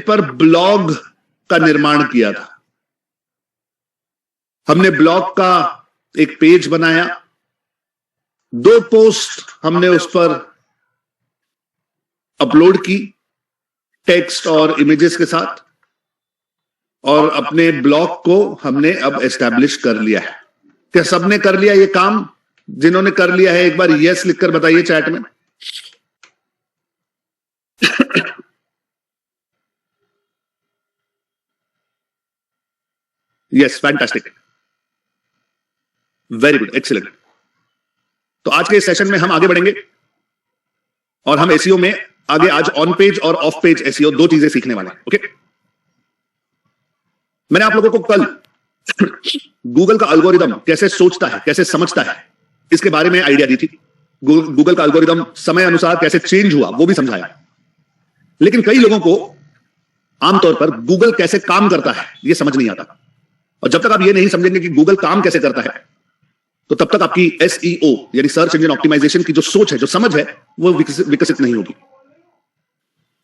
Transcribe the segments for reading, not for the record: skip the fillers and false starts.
पर ब्लॉग का निर्माण किया था। हमने ब्लॉग का एक पेज बनाया, 2 पोस्ट हमने उस पर अपलोड की टेक्स्ट और इमेजेस के साथ, और अपने ब्लॉग को हमने अब एस्टैब्लिश कर लिया है। क्या सबने कर लिया ये काम? जिन्होंने कर लिया है एक बार यस लिखकर बताइए चैट में। Yes, fantastic, very good, excellent. तो आज के इस सेशन में हम आगे बढ़ेंगे और हम एसईओ में आगे आज ऑन पेज और ऑफ पेज एसईओ 2 चीजें सीखने वाले हैं। ओके, मैंने आप लोगों को कल गूगल का एल्गोरिदम कैसे सोचता है, कैसे समझता है, इसके बारे में आइडिया दी थी। गूगल का एल्गोरिदम समय अनुसार कैसे चेंज हुआ वो भी समझाया। लेकिन कई लोगों को आमतौर पर गूगल कैसे काम करता है ये समझ नहीं आता, और जब तक आप ये नहीं समझेंगे कि गूगल काम कैसे करता है, तो तब तक आपकी एसईओ यानी सर्च इंजन ऑप्टिमाइजेशन की जो सोच है, जो समझ है, वो विकसित नहीं होगी।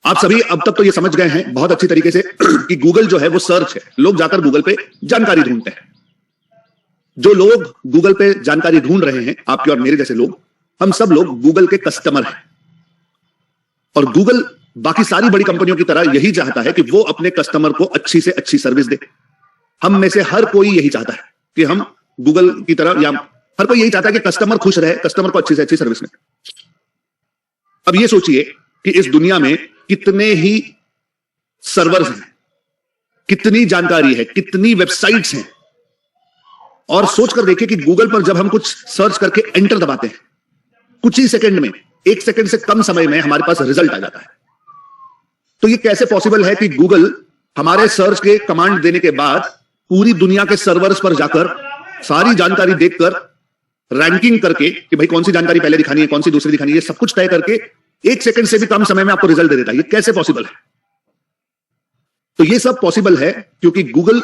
आप सभी अब तक तो ये समझ गए हैं बहुत अच्छी तरीके से कि गूगल जो है वो सर्च है। लोग जाकर गूगल पे जानकारी ढूंढते हैं। जो लोग गूगल पे जानकारी ढूंढ रहे हैं, आपके और मेरे जैसे लोग, हम सब लोग गूगल के कस्टमर हैं। और गूगल बाकी सारी बड़ी कंपनियों की तरह यही चाहता है कि वो अपने कस्टमर को अच्छी से अच्छी सर्विस दे। हम में से हर कोई यही चाहता है कि हम गूगल की तरह, या हर कोई यही चाहता है कि कस्टमर खुश रहे, कस्टमर को अच्छी से अच्छी सर्विस मिले। अब ये सोचिए कि इस दुनिया में कितने ही सर्वर्स हैं, कितनी जानकारी है, कितनी वेबसाइट्स हैं, और सोचकर देखिए कि गूगल पर जब हम कुछ सर्च करके एंटर दबाते हैं, कुछ ही सेकंड में, 1 सेकंड से कम समय में हमारे पास रिजल्ट आ जाता है। तो ये कैसे पॉसिबल है कि गूगल हमारे सर्च के कमांड देने के बाद पूरी दुनिया के सर्वर्स पर जाकर सारी जानकारी देखकर रैंकिंग करके कि भाई कौन सी जानकारी पहले दिखानी है, कौन सी दूसरी दिखानी है, ये सब कुछ तय करके 1 सेकंड से भी कम समय में आपको रिजल्ट दे देता है। ये कैसे पॉसिबल है? तो ये सब पॉसिबल है क्योंकि गूगल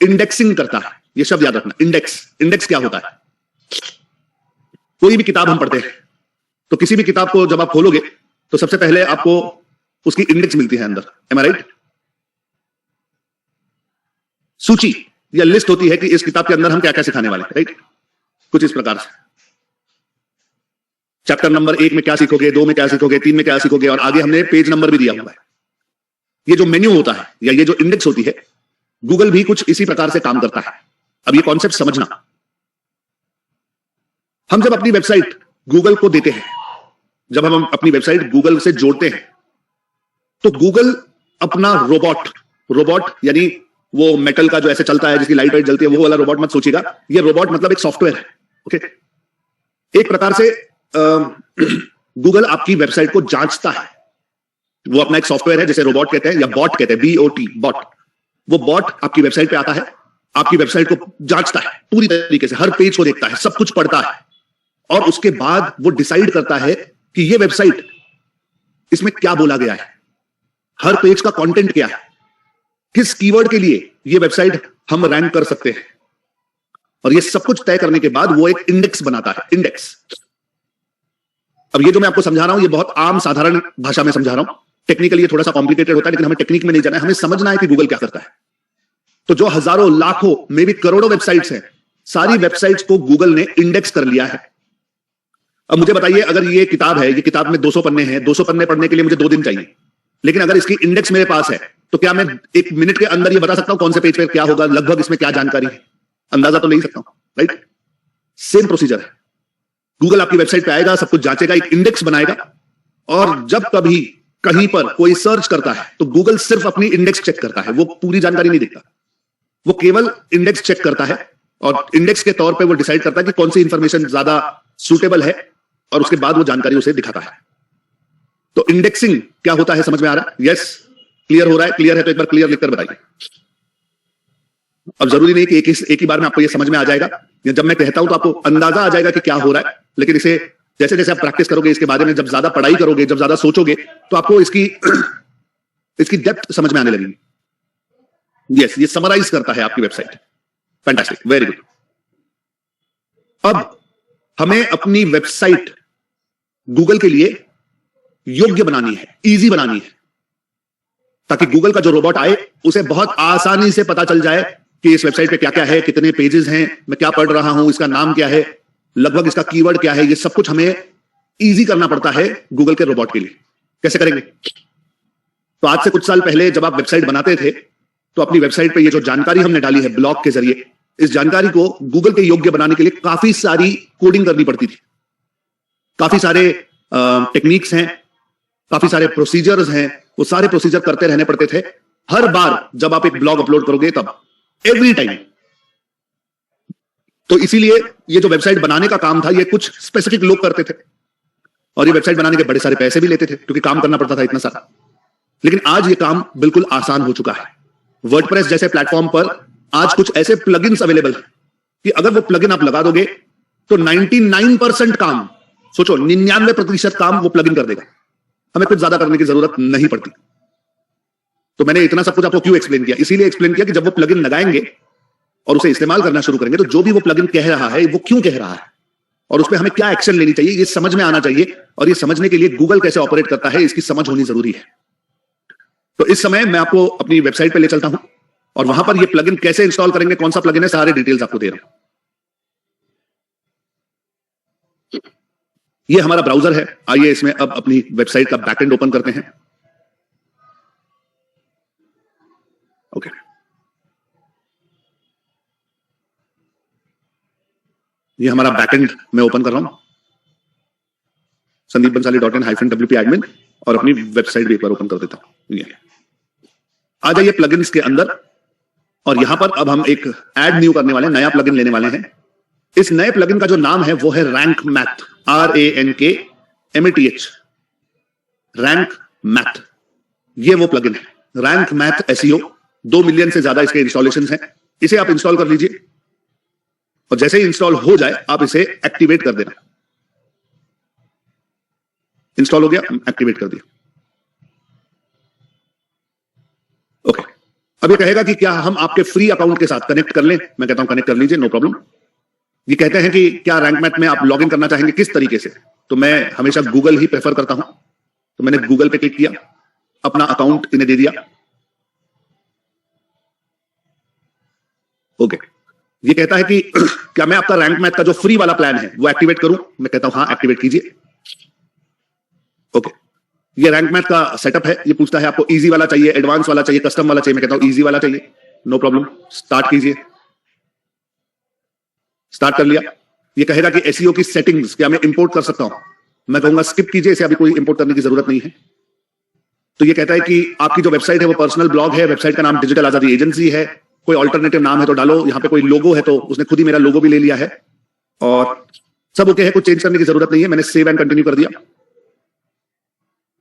इंडेक्सिंग करता है। ये शब्द याद रखना, इंडेक्स क्या होता है? कोई भी किताब हम पढ़ते हैं तो किसी भी किताब को जब आप खोलोगे तो सबसे पहले आपको उसकी इंडेक्स मिलती है अंदर, एम आई राइट? सूची या लिस्ट होती है कि इस किताब के अंदर हम क्या क्या सिखाने वाले हैं, राइट? कुछ इस प्रकार से चैप्टर नंबर 1 में क्या सीखोगे, 2 में क्या सीखोगे, 3 में क्या सीखोगे, और आगे हमने पेज नंबर भी दिया हुआ है। ये जो मेन्यू होता है या ये जो इंडेक्स होती है, गूगल भी कुछ इसी प्रकार से काम करता है। अब ये कॉन्सेप्ट समझना, हम जब अपनी वेबसाइट गूगल को देते हैं, जब हम अपनी वेबसाइट गूगल से जोड़ते हैं, तो गूगल अपना रोबोट यानी वो मेटल का जो ऐसे चलता है, जिसकी लाइट वाइट जलती है, वो वाला रोबोट मत सोचिएगा। ये रोबोट मतलब एक सॉफ्टवेयर है। ओके, एक प्रकार से गूगल आपकी वेबसाइट को जांचता है। वो अपना एक सॉफ्टवेयर है जिसे रोबोट कहते हैं या बॉट कहते हैं, BOT, बॉट। वो बॉट आपकी वेबसाइट पे आता है, आपकी वेबसाइट को जांचता है पूरी तरीके से, हर पेज को देखता है, सब कुछ पढ़ता है, और उसके बाद वो डिसाइड करता है कि ये वेबसाइट, इसमें क्या बोला गया है, हर पेज का कंटेंट क्या है, किस कीवर्ड के लिए ये वेबसाइट हम रैंक कर सकते हैं। और ये सब कुछ तय करने के बाद वो एक इंडेक्स बनाता है, इंडेक्स। अब ये जो मैं आपको समझा रहा हूं, ये बहुत आम साधारण भाषा में समझा रहा हूं। टेक्निकली ये थोड़ा सा कॉम्प्लिकेटेड होता है, लेकिन हमें टेक्निक में नहीं जाना है, हमें समझना है कि गूगल क्या करता है। तो जो हजारों, लाखों, मे भी करोड़ों वेबसाइट्स हैं, सारी वेबसाइट्स को गूगल ने इंडेक्स कर लिया है। अब मुझे बताइए, अगर ये किताब है, ये किताब में 200 पन्ने हैं, 200 पन्ने पढ़ने के लिए मुझे 2 दिन चाहिए, लेकिन अगर इसकी इंडेक्स मेरे पास है, तो क्या मैं 1 मिनट के अंदर ये बता सकता हूं कौन से पेज पर क्या होगा, लगभग इसमें क्या जानकारी है? अंदाजा तो नहीं सकता हूं, राइट? सेम प्रोसीजर है। गूगल आपकी वेबसाइट पे आएगा, सब कुछ जांचेगा, एक इंडेक्स बनाएगा, और जब कभी कहीं पर कोई सर्च करता है तो गूगल सिर्फ अपनी इंडेक्स चेक करता है, वो पूरी जानकारी नहीं देखता। वो केवल इंडेक्स चेक करता है, और इंडेक्स के तौर पे वो डिसाइड करता है कि कौन सी इंफॉर्मेशन ज्यादा सूटेबल है, और उसके बाद वो जानकारी उसे दिखाता है। तो इंडेक्सिंग क्या होता है, समझ में आ रहा है? यस, क्लियर हो रहा है? क्लियर है तो एक बार क्लियर लिखकर बताइए। अब जरूरी नहीं कि एक ही बार में आपको ये समझ में आ जाएगा, या जब मैं कहता हूं तो आपको अंदाजा आ जाएगा कि क्या हो रहा है, लेकिन इसे जैसे जैसे आप प्रैक्टिस करोगे, इसके बारे में जब ज्यादा पढ़ाई करोगे, जब ज्यादा सोचोगे, तो आपको इसकी डेप्थ समझ में आने लगेगी। यस, ये समराइज करता है आपकी वेबसाइट। Fantastic, very good. अब हमें अपनी वेबसाइट गूगल के लिए योग्य बनानी है, इजी बनानी है, ताकि गूगल का जो रोबोट आए उसे बहुत आसानी से पता चल जाए कि इस वेबसाइट पे क्या क्या है, कितने पेजेस हैं, मैं क्या पढ़ रहा हूं, इसका नाम क्या है, लगभग इसका कीवर्ड क्या है। ये सब कुछ हमें इजी करना पड़ता है गूगल के रोबोट के लिए। कैसे करेंगे? तो आज से कुछ साल पहले जब आप वेबसाइट बनाते थे तो अपनी वेबसाइट पे ये जो जानकारी हमने डाली है ब्लॉग के जरिए, इस जानकारी को गूगल के योग्य बनाने के लिए काफी सारी कोडिंग करनी पड़ती थी। काफी सारे टेक्निक्स हैं, काफी सारे प्रोसीजर्स हैं, वो सारे प्रोसीजर करते रहने पड़ते थे हर बार जब आप एक ब्लॉग अपलोड करोगे तब, एवरी टाइम। तो इसीलिए ये जो वेबसाइट बनाने का काम था ये कुछ स्पेसिफिक लोग करते थे और ये वेबसाइट बनाने के बड़े सारे पैसे भी लेते थे क्योंकि काम करना पड़ता था इतना सारा। लेकिन आज ये काम बिल्कुल आसान हो चुका है। वर्डप्रेस जैसे प्लेटफॉर्म पर आज कुछ ऐसे प्लगइन्स अवेलेबल हैं कि अगर वो प्लगइन आप लगा दोगे तो 99% काम, सोचो 99% काम वो प्लगइन कर देगा। हमें कुछ ज्यादा करने की जरूरत नहीं पड़ती। तो मैंने इतना सब कुछ आपको क्यों एक्सप्लेन किया? इसीलिए एक्सप्लेन किया कि जब वो प्लगइन लगाएंगे और उसे इस्तेमाल करना शुरू करेंगे तो जो भी वो प्लगइन कह रहा है वो क्यों कह रहा है और उस पर हमें क्या एक्शन लेनी चाहिए ये समझ में आना चाहिए। और ये समझने के लिए गूगल कैसे ऑपरेट करता है इसकी समझ होनी जरूरी है। तो इस समय मैं आपको अपनी वेबसाइट पे ले चलता हूं और वहां पर ये प्लगइन कैसे इंस्टॉल करेंगे, कौन सा प्लगइन है, सारे डिटेल्स आपको दे रहा हूं। ये हमारा ब्राउजर है। आइए इसमें अब अपनी वेबसाइट का बैकएंड ओपन करते हैं। ओके, ये हमारा बैकएंड मैं ओपन कर रहा हूं, sandeepbansali.in-wp-admin, और अपनी वेबसाइट भी एक बार ओपन कर देता हूं। ये आ जाइए प्लगइन्स के अंदर और यहां पर अब हम एक ऐड न्यू करने वाले हैं, नया प्लगइन लेने वाले हैं। इस नए प्लगइन का जो नाम है वो है rank math, RANKMATH, rank math. ये वो प्लगइन है, रैंक मैथ SEO। 2 मिलियन से ज्यादा इसके इंस्टॉलेशन हैं। इसे आप इंस्टॉल कर लीजिए और जैसे ही इंस्टॉल हो जाए आप इसे एक्टिवेट कर देना। इंस्टॉल हो गया, एक्टिवेट कर दिया। ओके, अब ये कहेगा कि क्या हम आपके फ्री अकाउंट के साथ कनेक्ट कर लें। मैं कहता हूं कनेक्ट कर लीजिए, नो प्रॉब्लम। ये कहते हैं कि क्या रैंक मैथ में आप लॉगिन करना चाहेंगे, किस तरीके से। तो मैं हमेशा गूगल ही प्रेफर करता हूं, तो मैंने गूगल पे क्लिक किया, अपना अकाउंट इन्हें दे दिया। ओके, ये कहता है कि क्या मैं आपका रैंक मैथ का जो फ्री वाला प्लान है वो एक्टिवेट करूं। मैं कहता हूं हां, एक्टिवेट कीजिए। ओके, ये रैंक मैथ का सेटअप है। ये पूछता है आपको इजी वाला चाहिए, एडवांस वाला चाहिए, कस्टम वाला चाहिए। मैं कहता हूं इजी वाला चाहिए, नो प्रॉब्लम। स्टार्ट कीजिए। स्टार्ट कर लिया। ये कहेगा कि एसईओ की सेटिंग्स क्या मैं इंपोर्ट कर सकता हूं। मैं कहूंगा स्किप कीजिए, इसे अभी कोई इंपोर्ट करने की जरूरत नहीं है। तो ये कहता है कि आपकी जो वेबसाइट है वो पर्सनल ब्लॉग है, वेबसाइट का नाम डिजिटल आजादी एजेंसी है, कोई ऑल्टरनेटिव नाम है तो डालो। यहां पे कोई लोगो है तो उसने खुद ही मेरा लोगो भी ले लिया है और सब ओके है, कुछ चेंज करने की जरूरत नहीं है। मैंने सेव एंड कंटिन्यू कर दिया।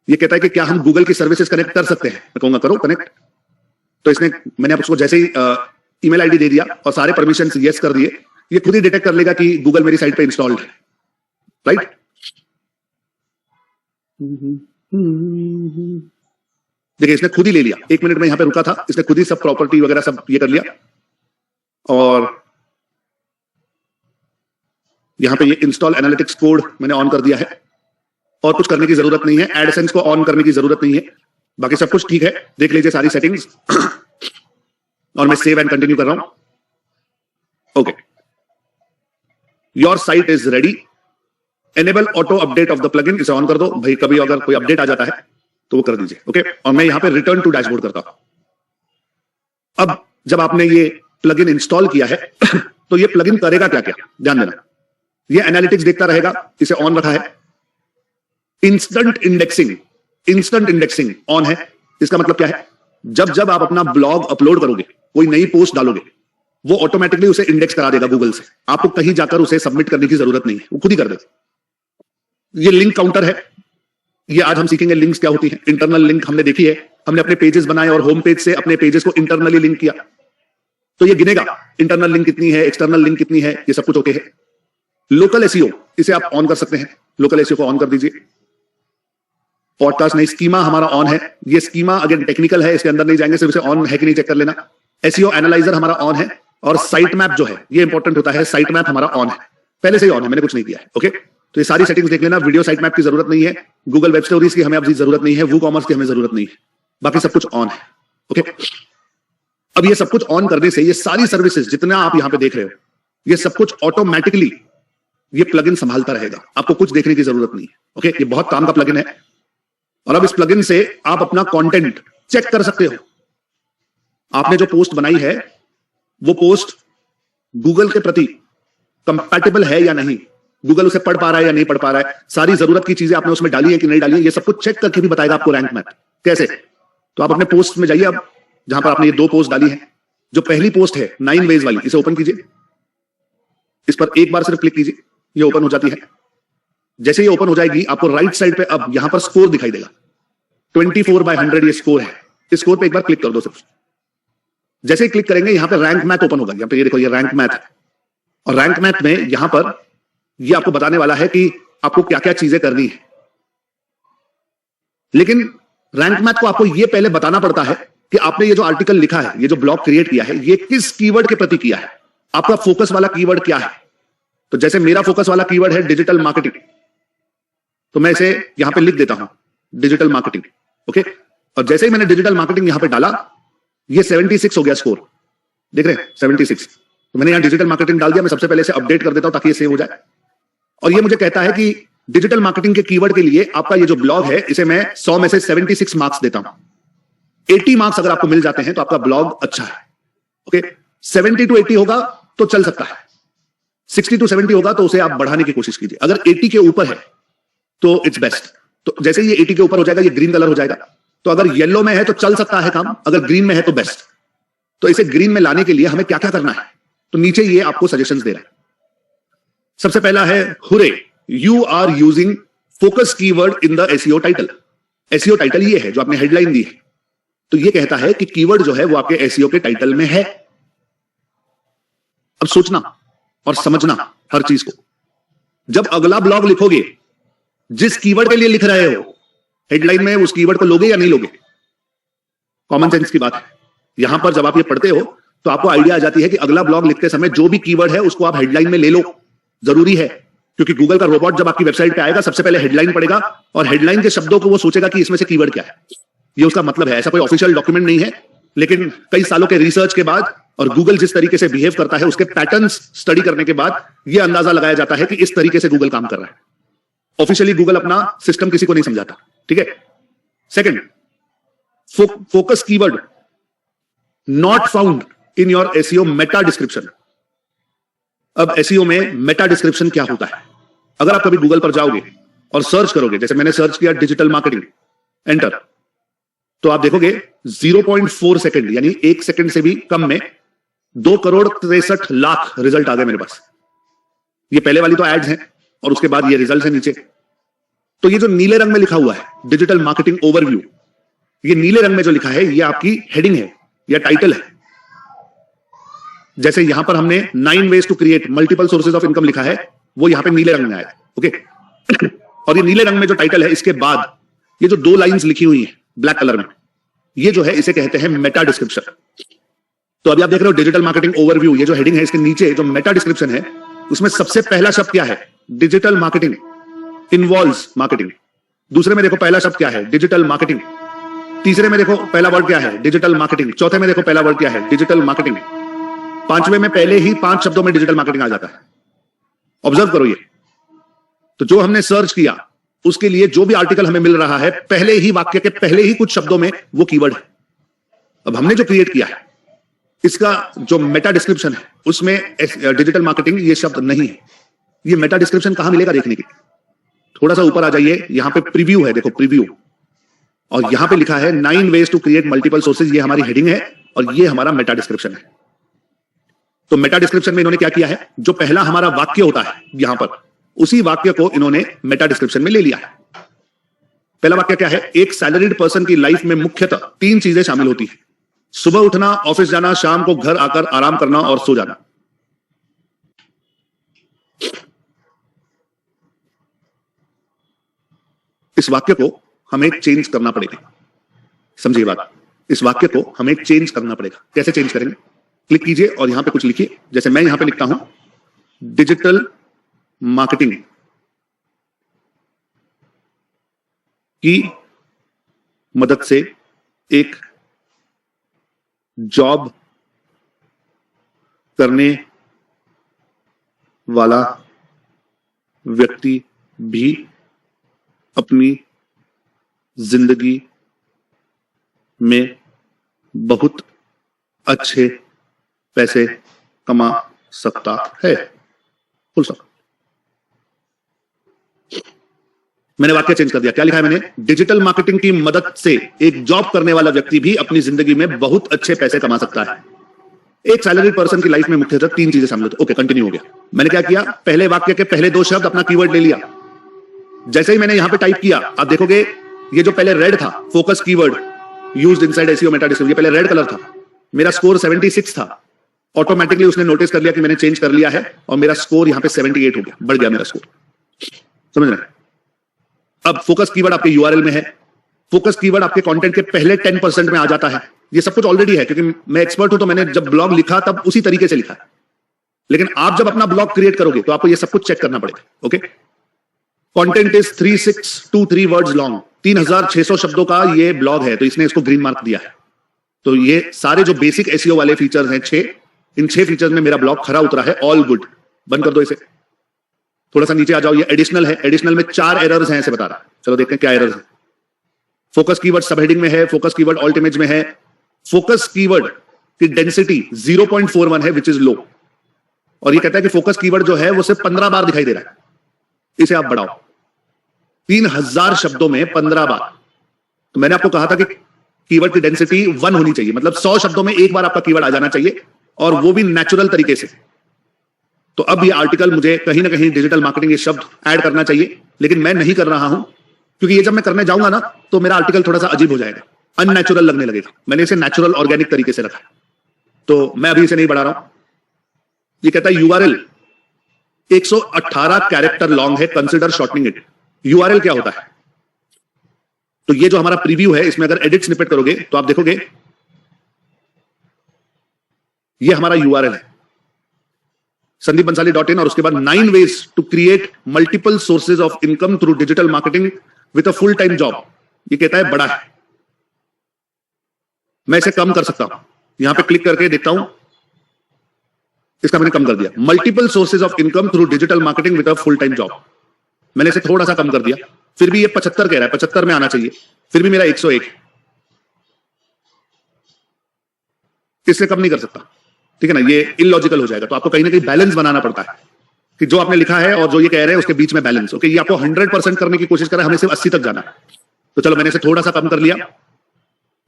ये कहता है कि क्या हम गूगल की सर्विसेज कनेक्ट कर सकते हैं। मैं कहूंगा करो कनेक्ट। तो इसने, मैंने उसको जैसे ही ईमेल आईडी दे दिया और सारे परमिशंस यस कर दिए, ये खुद ही डिटेक्ट कर लेगा कि गूगल मेरी साइट पे इंस्टॉल्ड है, राइट। देखिए इसने खुद ही ले लिया। 1 मिनट में यहां पे रुका था, इसने खुद ही सब प्रॉपर्टी वगैरह सब ये कर लिया और यहां पे ये इंस्टॉल एनालिटिक्स कोड मैंने ऑन कर दिया है और कुछ करने की जरूरत नहीं है। एडसेंस को ऑन करने की जरूरत नहीं है, बाकी सब कुछ ठीक है। देख लीजिए सारी सेटिंग्स और मैं सेव एंड कंटिन्यू कर रहा हूं। Okay, your site is ready. Enable auto update of the plugin, इसे ऑन कर दो भाई, कभी अगर कोई अपडेट आ जाता है तो वो कर दीजिए। ओके, और मैं यहां पे रिटर्न टू डैशबोर्ड करता हूं। अब जब आपने ये प्लगइन इंस्टॉल किया है तो ये प्लगइन करेगा क्या क्या, ध्यान देना। ये एनालिटिक्स देखता रहेगा, इसे ऑन रखा है। इंस्टेंट इंडेक्सिंग ऑन है। इसका मतलब क्या है, जब जब आप अपना ब्लॉग अपलोड करोगे, कोई नई पोस्ट डालोगे, वो ऑटोमेटिकली उसे इंडेक्स करा देगा गूगल से। आपको कहीं जाकर उसे सबमिट करने की जरूरत नहीं है, वो खुद ही कर देगा। ये लिंक काउंटर है। ये आज हम सीखेंगे लिंक्स क्या होती हैं। इंटरनल लिंक हमने देखी है, हमने अपने पेजेस बनाए और होम पेज से अपने पेजेस को इंटरनली लिंक किया, तो ये गिनेगा इंटरनल लिंक कितनी है, एक्सटर्नल लिंक कितनी है, ये सब कुछ ओके है। लोकल एसईओ, इसे आप ऑन कर सकते हैं। लोकल एसईओ को ऑन कर दीजिए। पॉडकास्ट नहीं, स्कीमा हमारा ऑन है। ये स्कीमा अगेन टेक्निकल है, इसके अंदर नहीं जाएंगे, सिर्फ इसे ऑन है कि नहीं चेक कर लेना। एसईओ एनालाइजर हमारा ऑन है और साइट मैप जो है ये इंपॉर्टेंट होता है। साइट मैप हमारा ऑन है, पहले से ही ऑन है, मैंने कुछ नहीं किया है। ओके, तो ये सारी सेटिंग्स देख लेना। वीडियो साइट मैप की जरूरत नहीं है, गूगल वेब स्टोरीज की हमें अब जरूरत नहीं है, वूकॉमर्स की हमें जरूरत नहीं है। बाकी सब कुछ ऑन है। ओके, अब ये सब कुछ ऑन करने से ये सारी सर्विसेज जितना आप यहां पे देख रहे हो, ये सब कुछ ऑटोमेटिकली ये प्लगइन संभालता रहेगा, आपको कुछ देखने की जरूरत नहीं है। ओके, ये बहुत काम का प्लगइन है। और अब इस प्लगइन से आप अपना कंटेंट चेक कर सकते हो। आपने जो पोस्ट बनाई है वो पोस्ट गूगल के प्रति कंपैटिबल है या नहीं, गूगल उसे पढ़ पा रहा है या नहीं पढ़ पा रहा है, सारी जरूरत की चीजें आपने उसमें डाली है कि नहीं डाली है, ये सब कुछ चेक करके भी बताएगा आपको रैंक मैथ। कैसे? तो आप अपने पोस्ट में जाइए, अब जहां पर आपने ये 2 पोस्ट डाली है, जो पहली पोस्ट है 9 वेज वाली, इसे ओपन कीजिए। इस पर एक बार सिर्फ क्लिक कीजिए, ये ओपन हो जाती है। जैसे ये ओपन हो जाएगी आपको राइट साइड पे अब यहां पर स्कोर दिखाई देगा, 24/100 ये स्कोर है। इस स्कोर पे एक बार क्लिक कर दो सिर्फ। जैसे ही क्लिक करेंगे यहां पे रैंक मैथ ओपन होगा। यहां पे ये देखो, ये रैंक मैथ है। और रैंक मैथ में यहां पर ये आपको बताने वाला है कि आपको क्या क्या चीजें करनी है। लेकिन रैंक मैथ को आपको ये पहले बताना पड़ता है कि आपने ये जो आर्टिकल लिखा है, ये जो ब्लॉग क्रिएट किया है, ये किस कीवर्ड के प्रति किया है, आपका फोकस वाला कीवर्ड क्या है। तो जैसे मेरा फोकस वाला कीवर्ड है डिजिटल मार्केटिंग, तो मैं इसे यहां पे लिख देता हूं, डिजिटल मार्केटिंग। ओके, और जैसे ही मैंने डिजिटल मार्केटिंग यहां पे डाला, ये 76 हो गया स्कोर, देख रहे हैं 76। तो मैंने यहां डिजिटल मार्केटिंग डाल दिया। मैं सबसे पहले इसे अपडेट कर देता हूं ताकि ये सेव हो जाए। और ये मुझे कहता है कि डिजिटल मार्केटिंग के कीवर्ड के लिए आपका ये जो ब्लॉग है, इसे मैं 100 में से 76 मार्क्स देता हूं। 80 मार्क्स अगर आपको मिल जाते हैं तो आपका ब्लॉग अच्छा है। ओके, 70 to 80 होगा तो चल सकता है, 60 to 70 होगा तो उसे आप बढ़ाने की कोशिश कीजिए। अगर 80 के ऊपर है तो इट्स बेस्ट। तो जैसे ये 80 के ऊपर हो जाएगा, ये ग्रीन कलर हो जाएगा। तो अगर येलो में है तो चल सकता है काम, अगर ग्रीन में है तो बेस्ट। तो इसे ग्रीन में लाने के लिए हमें क्या क्या करना है, तो नीचे ये आपको सजेशंस दे रहा है। सबसे पहला है hurray, you are using focus keyword in the SEO title. SEO title ये है जो आपने हेडलाइन दी है, तो ये कहता है कि कीवर्ड जो है वो आपके एसईओ के टाइटल में है। अब सोचना और समझना हर चीज को। जब अगला ब्लॉग लिखोगे, जिस कीवर्ड के लिए लिख रहे हो, हेडलाइन में उस कीवर्ड को लोगे या नहीं लोगे? कॉमन सेंस की बात है। यहां पर जब आप ये पढ़ते हो तो आपको आइडिया आ जाती है कि अगला ब्लॉग लिखते समय जो भी कीवर्ड है उसको आप हेडलाइन में ले लो, जरूरी है। क्योंकि गूगल का रोबोट जब आपकी वेबसाइट पे आएगा, सबसे पहले हेडलाइन पढ़ेगा और हेडलाइन के शब्दों को वो सोचेगा कि इसमें से कीवर्ड क्या है। ये उसका मतलब है। ऐसा कोई ऑफिशियल डॉक्यूमेंट नहीं है, लेकिन कई सालों के रिसर्च के बाद और गूगल जिस तरीके से बिहेव करता है उसके पैटर्न्स स्टडी करने के बाद यह अंदाजा लगाया जाता है कि इस तरीके से गूगल काम कर रहा है। ऑफिशियली गूगल अपना सिस्टम किसी को नहीं समझाता, ठीक है। Second, focus keyword not found in your SEO Meta description. अब एसईओ में मेटा डिस्क्रिप्शन क्या होता है? अगर आप कभी गूगल पर जाओगे और सर्च करोगे, जैसे मैंने सर्च किया डिजिटल मार्केटिंग, एंटर, तो आप देखोगे 0.4 सेकंड यानी 1 सेकंड से भी कम में 2,63,00,000 रिजल्ट आ गए मेरे पास। ये पहले वाली तो एड्स हैं और उसके बाद ये रिजल्ट है नीचे। तो ये जो नीले रंग में लिखा हुआ है डिजिटल मार्केटिंग ओवरव्यू, ये नीले रंग में जो लिखा है ये आपकी हेडिंग है या टाइटल है। जैसे यहां पर हमने 9 ways to create multiple sources of income लिखा है, वो यहां पे नीले रंग में आया। ओके, और ये नीले रंग में जो टाइटल है, इसके बाद ये जो 2 लाइंस लिखी हुई है ब्लैक कलर में, ये जो है इसे कहते हैं मेटा डिस्क्रिप्शन। तो अभी आप देख रहे हो डिजिटल मार्केटिंग ओवरव्यू, ये जो हेडिंग है इसके नीचे जो मेटा डिस्क्रिप्शन है उसमें सबसे पहला शब्द क्या है? Digital marketing involves marketing. दूसरे में देखो पहला शब्द क्या है? Digital marketing. तीसरे में देखो पहला वर्ड क्या है? Digital marketing. चौथे में देखो पहला वर्ड क्या है? Digital marketing. पांचवें में पहले ही 5 शब्दों में डिजिटल मार्केटिंग आ जाता है। ऑब्जर्व करो ये। तो जो हमने सर्च किया उसके लिए जो भी आर्टिकल हमें मिल रहा है, पहले ही वाक्य के पहले ही कुछ शब्दों में वो कीवर्ड है। अब हमने जो क्रिएट किया है इसका जो मेटा डिस्क्रिप्शन है उसमें डिजिटल मार्केटिंग ये शब्द नहीं है। ये मेटा डिस्क्रिप्शन कहां मिलेगा देखने की, थोड़ा सा ऊपर आ जाइए, यहां पे प्रीव्यू है, देखो प्रीव्यू, और यहां पे लिखा है 9 ways to create multiple sources. ये हमारी हेडिंग है और ये हमारा मेटा डिस्क्रिप्शन है। तो मेटा डिस्क्रिप्शन में इन्होंने क्या किया है, जो पहला हमारा वाक्य होता है यहां पर, उसी वाक्य को इन्होंने मेटा डिस्क्रिप्शन में ले लिया है। पहला वाक्य क्या है? एक सैलरीड पर्सन की लाइफ में मुख्यतः 3 चीजें शामिल होती हैं: सुबह उठना, ऑफिस जाना, शाम को घर आकर आराम करना और सो जाना। इस वाक्य को हमें चेंज करना पड़ेगा। समझिए बात, इस वाक्य को हमें चेंज करना पड़ेगा। कैसे चेंज करेंगे? क्लिक कीजिए और यहां पे कुछ लिखिए। जैसे मैं यहां पे लिखता हूं डिजिटल मार्केटिंग की मदद से एक जॉब करने वाला व्यक्ति भी अपनी जिंदगी में बहुत अच्छे पैसे कमा सकता है। Full stop. मैंने वाक्य चेंज कर दिया। क्या लिखा है मैंने? डिजिटल मार्केटिंग की मदद से एक जॉब करने वाला व्यक्ति भी अपनी जिंदगी में बहुत अच्छे पैसे कमा सकता है। एक सैलरी पर्सन की लाइफ में मुख्यतः 3 चीजें शामिल होती हैं। ओके, कंटिन्यू हो गया। मैंने क्या किया? पहले वाक्य के पहले 2 शब्द अपना कीवर्ड ले लिया। जैसे ही मैंने यहां पे टाइप किया, आप देखोगे ये जो पहले रेड था, focus keyword used inside SEO Meta discovery, ये पहले रेड कलर था। मेरा स्कोर 76 था। ऑटोमेटिकली उसने नोटिस कर लिया कि मैंने चेंज कर लिया है और मेरा स्कोर यहां पे 78 हो गया, बढ़ गया मेरा स्कोर। समझ रहे हैं? अब फोकस कीवर्ड आपके यूआरएल में है। फोकस कीवर्ड आपके कंटेंट के पहले 10% में आ जाता है। ये सब कुछ ऑलरेडी है, क्योंकि मैं एक्सपर्ट हूं तो मैंने जब ब्लॉग लिखा तब उसी तरीके से लिखा है। लेकिन आप जब अपना ब्लॉग क्रिएट करोगे तो आपको ये सब कुछ चेक करना पड़ेगा। Okay, content is 3623 words long, 3600 शब्दों का ये ब्लॉग है, तो इसने इसको ग्रीन मार्क दिया है। तो ये सारे जो बेसिक एसईओ वाले फीचर्स हैं 6, इन 6 फीचर्स में मेरा ब्लॉग खरा उतरा है। All good. बंद कर दो इसे। थोड़ा सा नीचे आ जाओ। ये एडिशनल है। एडिशनल में 4 एरर्स हैं ऐसे बता रहा। चलो देखते हैं क्या एरर्स है। फोकस कीवर्ड सब हेडिंग में है। फोकस कीवर्ड ऑल्ट इमेज में है। फोकस कीवर्ड की डेंसिटी 0.41 है, विच इज लो। और ये कहता है कि फोकस कीवर्ड जो है वो सिर्फ 15 बार दिखाई दे रहा है। इसे आप बढ़ाओ 3000 शब्दों में 15 बार। तो मैंने आपको कहा था कि कीवर्ड की डेंसिटी 1 होनी चाहिए, मतलब 100 शब्दों में एक बार आपका कीवर्ड आ जाना चाहिए, और वो भी नेचुरल तरीके से। तो अब ये आर्टिकल मुझे कहीं ना कहीं डिजिटल मार्केटिंग ये शब्द ऐड करना चाहिए, लेकिन मैं नहीं कर रहा हूं, क्योंकि ये जब मैं करने जाऊंगा ना तो मेरा आर्टिकल थोड़ा सा अजीब हो जाएगा, अननेचुरल लगने लगेगा। मैंने इसे नेचुरल ऑर्गेनिक तरीके से रखा है, तो मैं अभी इसे नहीं बढ़ा रहा हूं। ये कहता है यूआरएल 118 कैरेक्टर लॉन्ग है, कंसिडर शॉर्टनिंग इट। यूआरएल क्या होता है? तो ये जो हमारा प्रीव्यू है, इसमें अगर एडिट स्निपेट करोगे तो आप देखोगे ये हमारा यूआरएल है, sandeepbansali.in, और उसके बाद 9 ways to create multiple sources of income through digital marketing with a full time job। ये कहता है बड़ा है, मैं इसे कम कर सकता हूं। यहां पे क्लिक करके देखता हूं, इसका मैंने कम कर दिया। Multiple sources of income through digital marketing with a full time job, मैंने इसे थोड़ा सा कम कर दिया। फिर भी ये 75 कह रहा है, 75 में आना चाहिए। फिर भी मेरा 101, इससे कम नहीं कर सकता। ठीक है ना? ये इलॉजिकल हो जाएगा। तो आपको कहीं ना कहीं बैलेंस बनाना पड़ता है कि जो आपने लिखा है और जो ये कह रहे हैं उसके बीच में बैलेंस। ओके, ये आपको 100% करने की कोशिश कर रहा है, हमें सिर्फ 80 तक जाना है। तो चलो मैंने इसे थोड़ा सा कम कर लिया,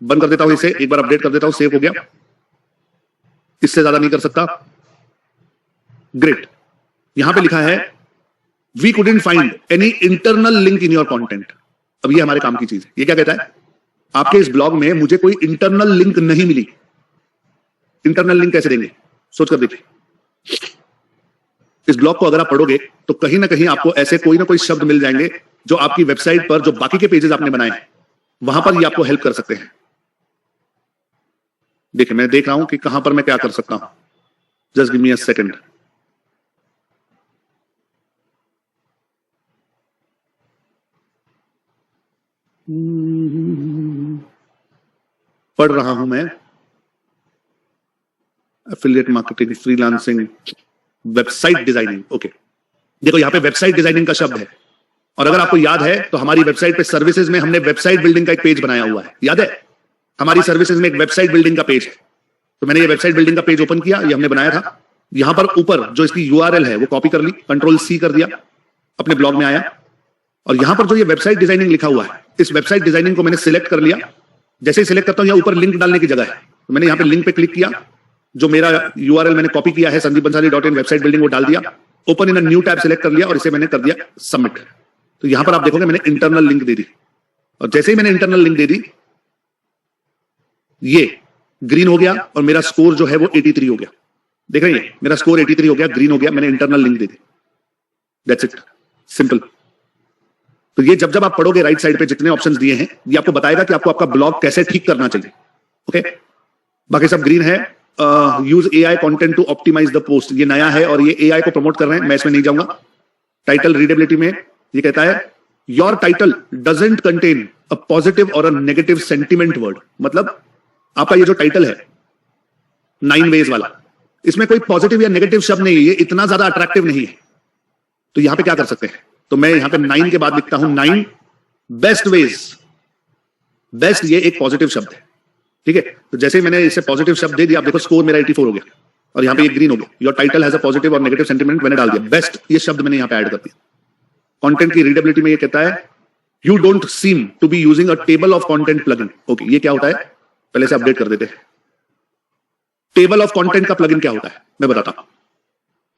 बंद कर देता हूं इसे, एक बार अपडेट कर देता हूं, सेव हो गया। इससे ज्यादा नहीं कर सकता। ग्रेट। यहां पे लिखा है we couldn't find any internal link in your content. अब ये हमारे काम की चीज है। ये क्या कहता है? आपके इस ब्लॉग में मुझे कोई इंटरनल लिंक नहीं मिली। इंटरनल लिंक कैसे देंगे? सोच कर देखिए। इस ब्लॉग को अगर आप पढ़ोगे तो कहीं ना कहीं आपको ऐसे कोई ना कोई शब्द मिल जाएंगे जो आपकी वेबसाइट पर, जो बाकी के पेजेस आपने बनाए हैं, वहां पर ये आपको हेल्प कर सकते हैं। देखिए, मैं देख रहा हूं कि कहां पर मैं क्या कर सकता हूं। Just give me a second. पढ़ रहा हूं मैं। Affiliate marketing, freelancing, website designing. Okay, देखो यहां पे वेबसाइट डिजाइनिंग का शब्द है, और अगर आपको याद है तो हमारी वेबसाइट पे सर्विसेज में हमने वेबसाइट बिल्डिंग का एक पेज बनाया हुआ है। याद है? हमारी सर्विसेज में एक वेबसाइट बिल्डिंग का पेज है। तो मैंने ये वेबसाइट बिल्डिंग का पेज ओपन किया, ये हमने बनाया था। यहां पर ऊपर जो इसकी यूआरएल है वो कॉपी कर ली, कंट्रोल-C कर दिया, अपने ब्लॉग में आया, और यहां पर जो ये वेबसाइट डिजाइनिंग लिखा हुआ है, इस वेबसाइट डिजाइनिंग को मैंने सिलेक्ट कर लिया। जैसे ही सिलेक्ट करता हूं, यहां ऊपर लिंक डालने की जगह है, तो मैंने यहां पे लिंक पे क्लिक किया। जो मेरा यूआरएल मैंने कॉपी किया है, sandeepbansali.in वेबसाइट बिल्डिंग, वो डाल दिया। Open in a new tab select कर लिया और इसे मैंने कर दिया सबमिट। तो यहां पर आप देखोगे मैंने इंटरनल लिंक दे दी, और जैसे ही मैंने इंटरनल लिंक दे दी, ये ग्रीन हो गया और मेरा स्कोर जो है वो 83 हो गया। देख रहे हैं? मेरा स्कोर 83 हो गया, ग्रीन हो गया, मैंने internal link they the. That's it, simple. तो ये जब जब आप पढ़ोगे राइट साइड पे जितने ऑप्शंस दिए हैं, ये आपको बताएगा कि आपको आपका ब्लॉग कैसे ठीक करना चाहिए। ओके, बाकी सब ग्रीन है। Use AI content to optimise the post, ये नया है और ये एआई को प्रमोट कर रहे हैं, मैं इसमें नहीं जाऊंगा। टाइटल रीडेबिलिटी में ये कहता है your title doesn't contain a positive और अ नेगेटिव सेंटिमेंट वर्ड, मतलब आपका ये जो टाइटल है 9 वेज वाला, इसमें कोई पॉजिटिव या नेगेटिव शब्द नहीं है, ये इतना ज्यादा अट्रैक्टिव नहीं है। तो यहां पे क्या कर सकते हैं, तो मैं यहां पे 9 के बाद लिखता हूं 9 बेस्ट वेज। बेस्ट ये एक पॉजिटिव शब्द है, ठीक है। तो जैसे मैंने इसे पॉजिटिव शब्द दे दिया, आप देखो स्कोर मेरा 84 हो गया और यहां पे ये ग्रीन हो गया। Your title has a positive और नेगेटिव सेंटिमेंट, मैंने डाल दिया बेस्ट, ये शब्द मैंने यहां पे ऐड कर दिया। कंटेंट की रीडेबिलिटी में ये कहता है you don't seem to be using a table of content plugin. Okay, ये क्या होता है, पहले से अपडेट कर देते हैं। टेबल ऑफ कंटेंट का प्लगइन क्या होता है मैं बताता हूं।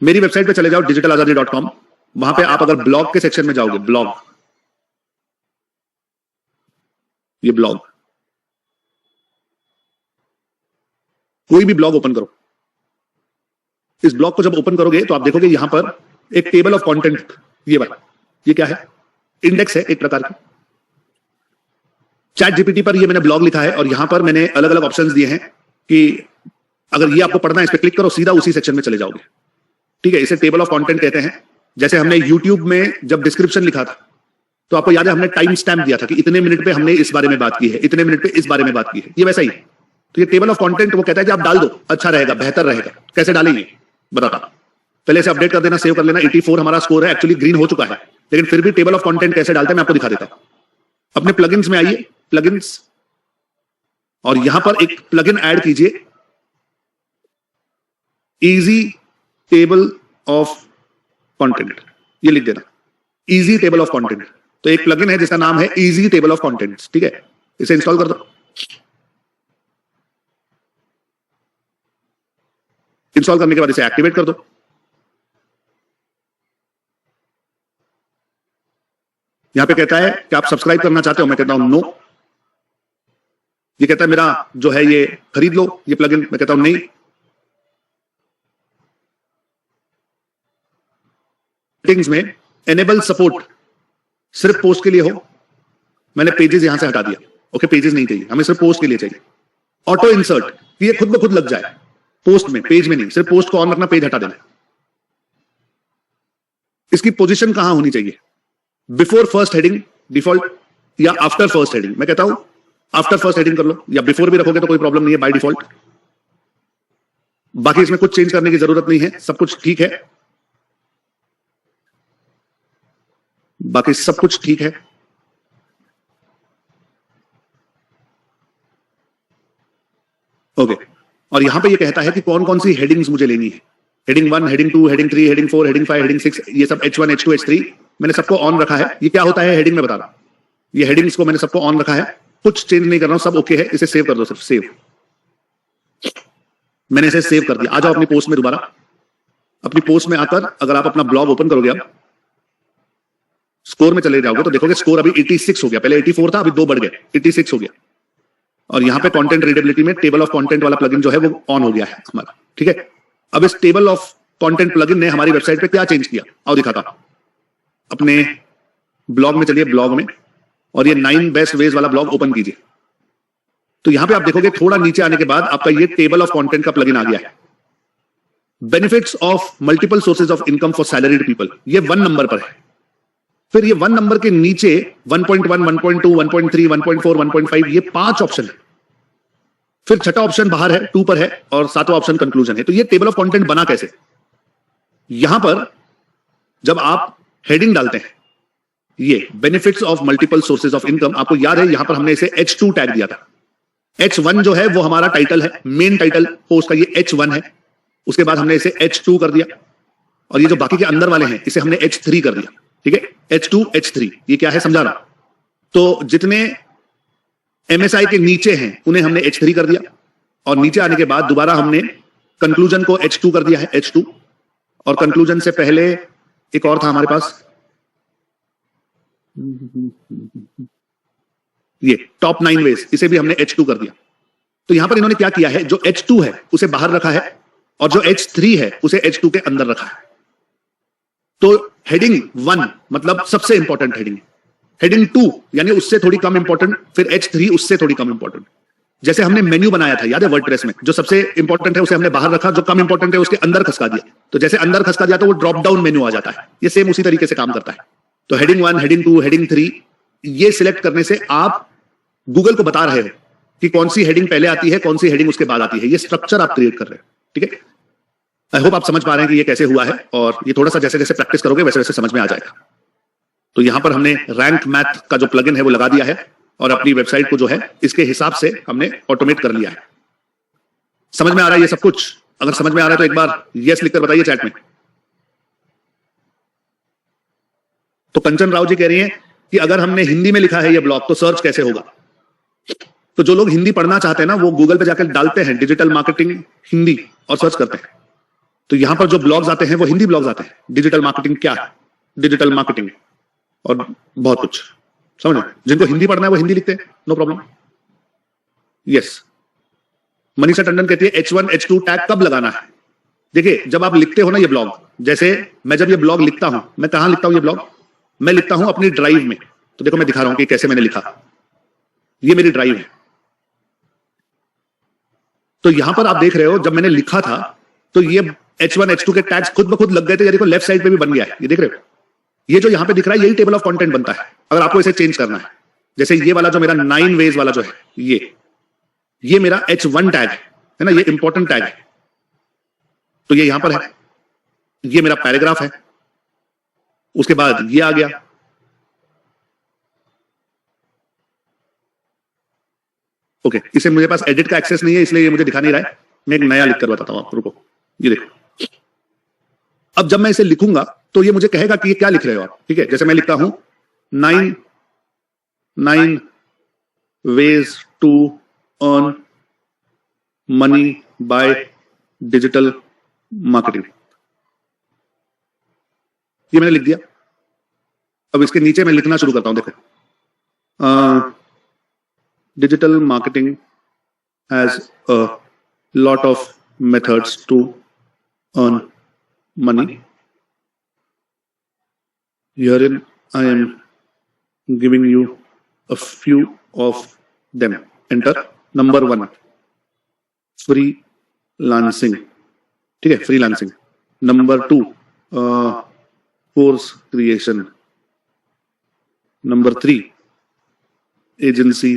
मेरी वेबसाइट पे चले जाओ digitalazadi.com, वहां पे आप अगर ब्लॉग के सेक्शन में जाओगे, ब्लॉग, ये ब्लॉग, कोई भी ब्लॉग ओपन करो, इस ब्लॉग को जब ओपन करोगे तो आप देखोगे यहां पर एक टेबल ऑफ कंटेंट, ये वाला, ये क्या है, इंडेक्स है एक प्रकार की। चैट जीपीटी पर ये मैंने ब्लॉग लिखा है और यहां पर मैंने अलग अलग ऑप्शंस दिए हैं कि अगर ये आपको पढ़ना है इस पर क्लिक करो, सीधा उसी सेक्शन में चले जाओगे, ठीक है। इसे टेबल ऑफ कंटेंट कहते हैं। जैसे हमने यूट्यूब में जब डिस्क्रिप्शन लिखा था तो आपको याद है हमने टाइम स्टैम्प दिया था कि इतने मिनट पे हमने इस बारे में बात की है, इतने मिनट पे इस बारे में बात की है, ये वैसा ही। तो ये टेबल ऑफ कंटेंट वो कहता है कि आप डाल दो, अच्छा रहेगा, बेहतर रहेगा। कैसे डालेंगे बताता हूं, पहले से अपडेट कर देना, सेव कर लेना। 84 हमारा स्कोर है, एक्चुअली ग्रीन हो चुका है, लेकिन फिर भी टेबल ऑफ कंटेंट कैसे डालते हैं मैं आपको दिखा देता हूं। अपने प्लगइन्स में आइए, प्लगइन्स, और यहां पर एक प्लगइन ऐड कीजिए, इजी टेबल ऑफ कंटेंट, ये लिख देना, इजी टेबल ऑफ कंटेंट। तो एक प्लगइन है जिसका नाम है इजी टेबल ऑफ कंटेंट्स, ठीक है। इसे इंस्टॉल कर दो। इंस्टॉल करने के बाद इसे एक्टिवेट कर दो। यहां पे कहता है कि आप सब्सक्राइब करना चाहते हो, मैं कहता हूं नो। ये कहता है मेरा जो है ये खरीद लो ये प्लगइन, मैं कहता हूं नहीं। सेटिंग्स में एनेबल सपोर्ट सिर्फ पोस्ट के लिए हो, मैंने पेजेस यहां से हटा दिया। ओके, पेजेस नहीं चाहिए हमें, सिर्फ पोस्ट के लिए चाहिए। ऑटो इंसर्ट, ये खुद ब खुद लग जाए पोस्ट में, पेज में नहीं, सिर्फ पोस्ट को ऑन रखना, पेज हटा देना। इसकी पोजीशन कहां होनी चाहिए, बिफोर फर्स्ट हेडिंग डिफॉल्ट या आफ्टर फर्स्ट हेडिंग। मैं कहता हूं आफ्टर फर्स्ट हेडिंग कर लो, या बिफोर भी रखोगे तो कोई प्रॉब्लम नहीं है बाय डिफॉल्ट। बाकी इसमें कुछ चेंज करने की जरूरत नहीं है, सब कुछ ठीक है, बाकी सब कुछ ठीक है। ओके, और यहां पे ये कहता है कि कौन कौन सी हेडिंग्स मुझे लेनी है। Heading 1, heading 2, heading 3, heading 4, heading 5, heading 6, ये सब H1, H2, H3 मैंने सबको ऑन रखा है। ये क्या होता है हेडिंग में बता रहा हूं, ये हेडिंग्स को मैंने सबको ऑन रखा है, कुछ चेंज नहीं कर रहा हूं, सब ओके है। इसे सेव कर दो, सिर्फ सेव, मैंने इसे सेव कर दिया। आ जाओ अपनी पोस्ट में दोबारा। अपनी पोस्ट में आकर अगर आप अपना ब्लॉग ओपन करोगे, आप स्कोर में चले जाओगे तो देखोगे स्कोर अभी 86 हो गया, पहले 84 था, अभी 2 बढ़ गए, 86 हो गया। और यहां पे कंटेंट रीडेबिलिटी में टेबल ऑफ कंटेंट वाला प्लगइन जो है वो ऑन हो गया है हमारा, ठीक है। अब इस टेबल ऑफ कंटेंट प्लगइन ने हमारी वेबसाइट पे क्या चेंज किया, आओ दिखाता हूं। अपने ब्लॉग में चलिए, ब्लॉग में, और ये 9 बेस्ट वेज वाला ब्लॉग ओपन कीजिए। तो यहां पे आप देखोगे थोड़ा नीचे आने के बाद आपका ये टेबल ऑफ कंटेंट का प्लगइन आ गया है। Benefits of multiple sources of income for salaried people, ये 1 नंबर पर है। फिर ये 1 नंबर के नीचे 1.1, 1.2, 1.3, 1.4, 1.5, ये 5 ऑप्शन है। फिर छठा ऑप्शन बाहर है, 2 पर है, और 7वां ऑप्शन कंक्लूजन है। तो ये टेबल ऑफ कंटेंट बना कैसे, यहां पर जब आप हेडिंग डालते हैं, ये benefits of multiple sources of income, आपको याद है यहां पर हमने इसे H2 टैग दिया था। H1 जो है वो हमारा टाइटल है, मेन टाइटल पोस्ट का, ये H1 है। उसके बाद हमने इसे H2 कर दिया, और ये जो बाकी के अंदर वाले हैं इसे हमने H3 कर दिया, ठीक है। H2, H3, ये क्या है समझा रहा हूं। तो जितने MSI के नीचे हैं उन्हें हमने H3 कर दिया, और नीचे आने के बाद दोबारा हमने कंक्लूजन को H2 कर दिया है, H2। और कंक्लूजन से पहले एक और था हमारे पास, ये टॉप 9 वेज, इसे भी हमने H2 कर दिया। तो यहां पर इन्होंने क्या किया है, जो H2 है उसे बाहर रखा है, और जो H3 है उसे H2 के अंदर रखा है। तो हेडिंग 1 मतलब सबसे इंपॉर्टेंट हेडिंग, हेडिंग 2 यानी उससे थोड़ी कम इंपॉर्टेंट, फिर H3 उससे थोड़ी कम इंपॉर्टेंट। जैसे हमने मेन्यू बनाया था, याद है वर्डप्रेस में, जो सबसे इंपॉर्टेंट है उसे हमने बाहर रखा, जो कम इंपॉर्टेंट है उसके अंदर खसका दिया। तो जैसे अंदर खसका दिया तो वो ड्रॉप डाउन मेन्यू आ जाता है। ये सेम उसी तरीके से काम करता है। तो हेडिंग 1, हेडिंग 2, हेडिंग 3 ये सिलेक्ट करने से आप गूगल को बता रहे हो कि कौन सी हेडिंग पहले आती है, कौन सी हेडिंग उसके बाद आती है। ये स्ट्रक्चर आप क्रिएट कर रहे हैं, ठीक है। आई होप आप समझ पा रहे हैं कि ये कैसे हुआ है, और ये थोड़ा सा जैसे जैसे प्रैक्टिस करोगे वैसे वैसे समझ में आ जाएगा। तो यहां पर हमने रैंक मैथ का जो प्लगइन है वो लगा दिया है, और अपनी वेबसाइट को जो है इसके हिसाब से हमने ऑटोमेट कर लिया है। समझ में आ रहा है ये सब कुछ? अगर समझ में आ रहा है तो एक बार यस लिखकर बताइए चैट में। तो कंचन राव जी कह रही हैं कि अगर हमने हिंदी में लिखा है ये ब्लॉग तो सर्च कैसे होगा? तो जो लोग हिंदी पढ़ना चाहते हैं ना, वो गूगल पे जाकर डालते हैं डिजिटल मार्केटिंग हिंदी और सर्च करते हैं, तो यहां पर जो ब्लॉग्स आते हैं वो हिंदी ब्लॉग्स आते हैं। डिजिटल मार्केटिंग क्या है, डिजिटल मार्केटिंग और बहुत कुछ, समझ। जिनको हिंदी पढ़ना है वो हिंदी लिखते हैं, no problem. Yes, Manisha Tandon कहती है H1 H2 टैग कब लगाना है? देखिए, जब आप लिखते हो ना ये ब्लॉग, जैसे मैं जब ये ब्लॉग लिखता हूं, मैं कहां लिखता हूं ये ब्लॉग? मैं लिखता हूं अपनी ड्राइव में। तो देखो मैं दिखा रहा हूं कि कैसे मैंने लिखा। ये मेरी ड्राइव है। तो यहां पर आप देख रहे हो जब मैंने लिखा था तो ये H1 H2 के टैग्स खुद ब खुद लग गए थे। ये देखो लेफ्ट साइड पे भी बन गया है, ये देख रहे हो। ये जो यहां पे दिख रहा है यही टेबल ऑफ कंटेंट बनता है। अगर आपको इसे चेंज करना है, जैसे ये वाला जो मेरा 9 वेज वाला जो है, ये मेरा H1 टैग है ना, ये इंपॉर्टेंट टैग है, तो ये यहां पर है। ये मेरा पैराग्राफ है, उसके बाद ये आ गया। ओके, इसे मेरे पास एडिट का एक्सेस नहीं है इसलिए ये मुझे दिखा नहीं रहा है। मैं एक नया लिखकर बताता हूं आपको, रुको। ये देखो, अब जब मैं इसे लिखूंगा तो ये मुझे कहेगा कि ये क्या लिख रहे हो आप, ठीक है। जैसे मैं लिखता हूं 9 ways to earn money by digital marketing, ये मैंने लिख दिया। अब इसके नीचे मैं लिखना शुरू करता हूं, देखो, digital marketing has a lot of methods to earn money. Herein I am giving you a few of them. Enter. Number 1, freelancing, ठीक है, freelancing. Number 2, course creation. Number 3, agency